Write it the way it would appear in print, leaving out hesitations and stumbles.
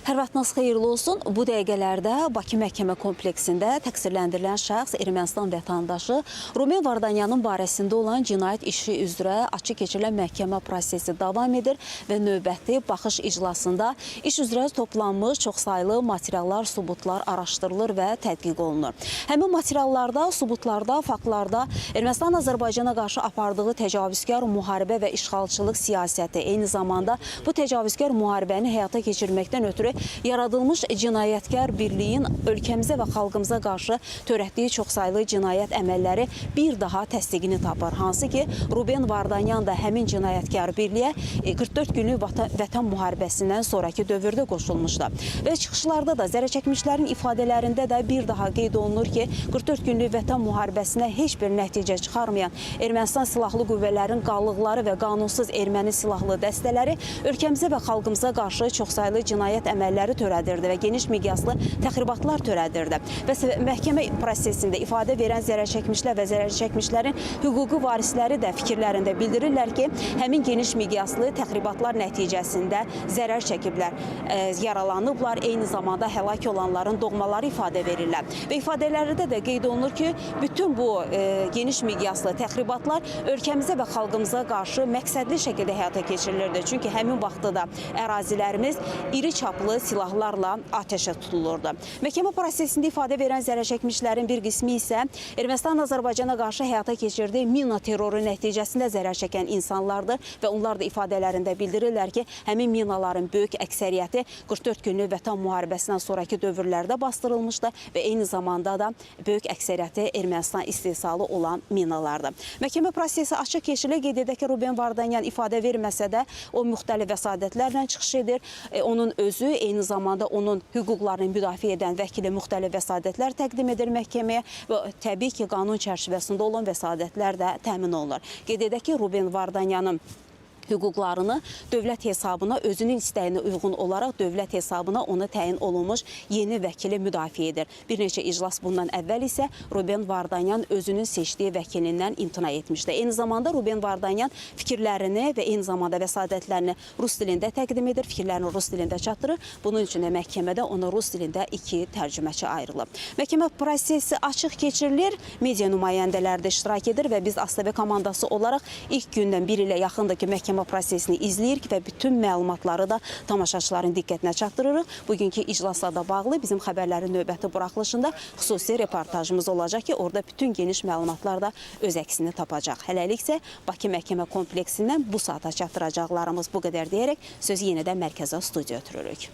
Hər vaxtınız xeyirli olsun. Bu dəqiqələrdə Bakı məhkəmə kompleksində təqsirləndirilən şəxs Ermənistan vətəndaşı Ruben Vardanyanın barəsində olan cinayət işi üzrə açıq keçirilən məhkəmə prosesi davam edir və növbəti baxış iclasında iş üzrə toplanmış çoxsaylı materiallar, sübutlar araşdırılır və tədqiq olunur. Həmin materiallarda, sübutlarda, faktlarda Ermənistan Azərbaycana qarşı apardığı təcavüzkar müharibə və işğalçılıq siyasəti, eyni zamanda bu təcavüzkar müharibəni həyata keçirməkdən ötürü yaradılmış cinayətkar birliyin ölkəmizə və xalqımıza qarşı törətdiyi çoxsaylı cinayət əməlləri bir daha təsdiqini tapır. Hansı ki, Ruben Vardanyan da həmin cinayətkar birliyə 44 günlük vətən müharibəsindən sonraki dövrdə qoşulmuşdu. Və çıxışlarda da zərərçəkmişlərin ifadələrində də bir daha qeyd olunur ki, 44 günlük vətən müharibəsinə heç bir nəticə çıxarmayan Ermənistan silahlı qüvvələrin qallıqları və qanunsuz erməni silahlı dəstələri ölkəmizə və xalqımıza qarşı çoxsaylı cinayət əməlləri törədirdi və geniş miqyaslı təxribatlar törədirdi. Və məhkəmə prosesində ifadə verən zərərçəkmişlər və zərərçəkmişlərin hüquqi varisləri də fikirlərində bildirirlər ki, həmin geniş miqyaslı təxribatlar nəticəsində zərər çəkiblər, yaralanıblar, eyni zamanda həlak olanların doğmaları ifadə verirlər. Və ifadələrdə də qeyd olunur ki, bütün bu geniş miqyaslı təxribatlar ölkəmizə və xalqımıza qarşı məqsədli şəkildə həyata keçirilirdi. Çünki həmin vaxtda da ərazilərimiz iri çaplı silahlarla atəşə tutulurdu. Məhkəmə prosesində ifadə verən zərərçəkmişlərin bir qismi isə Ermənistan Azərbaycana qarşı həyata keçirdiyi mina terroru nəticəsində zərər çəkən insanlardır və onlar da ifadələrində bildirirlər ki, həmin minaların böyük əksəriyyəti 44 günlük vətən müharibəsindən sonraki dövrlərdə bastırılmışdı və eyni zamanda da böyük əksəriyyəti Ermənistan istehsalı olan minalardır. Məhkəmə prosesi açıq keçirilir. Qeyd edək ki, Ruben Vardanyan ifadə verməsə də o müxtəlif vəsadətlərlə çıxış edir. Onun özü, eyni zamanda onun hüquqlarını müdafiə edən vəkili müxtəlif vəsadətlər təqdim edir məhkəməyə və təbii ki, qanun çərçivəsində olan vəsadətlər də təmin olunur. Qeyd edək ki, Ruben Vardanyanın hüquqlarını dövlət hesabına, özünün istəyinə uyğun olaraq dövlət hesabına ona təyin olunmuş yeni vəkili müdafiə edir. Bir neçə iclas bundan əvvəl isə Ruben Vardanyan özünün seçdiyi vəkilindən imtina etmişdi. Eyni zamanda Ruben Vardanyan fikirlərini və eyni zamanda vəsadətlərini rus dilində təqdim edir, fikirlərini rus dilində çatdırır. Bunun üçün də məhkəmədə ona rus dilində 2 tərcüməçi ayrılıb. Məhkəmə prosesi açıq keçirilir, media nümayəndələri də iştirak edir və biz ASTV komandası olaraq ilk gündən bir ilə yaxındır ki, məhkəmə prosesini izləyirik və bütün məlumatları da tamaşaçıların diqqətinə çatdırırıq. Bugünkü iclasla da bağlı bizim xəbərlərin növbəti buraxılışında xüsusi reportajımız olacaq ki, orada bütün geniş məlumatlar da öz əksini tapacaq. Hələlik isə Bakı məhkəmə kompleksindən bu saata çatdıracaqlarımız bu qədər deyərək sözü yenidən mərkəzə studiya ötürürük.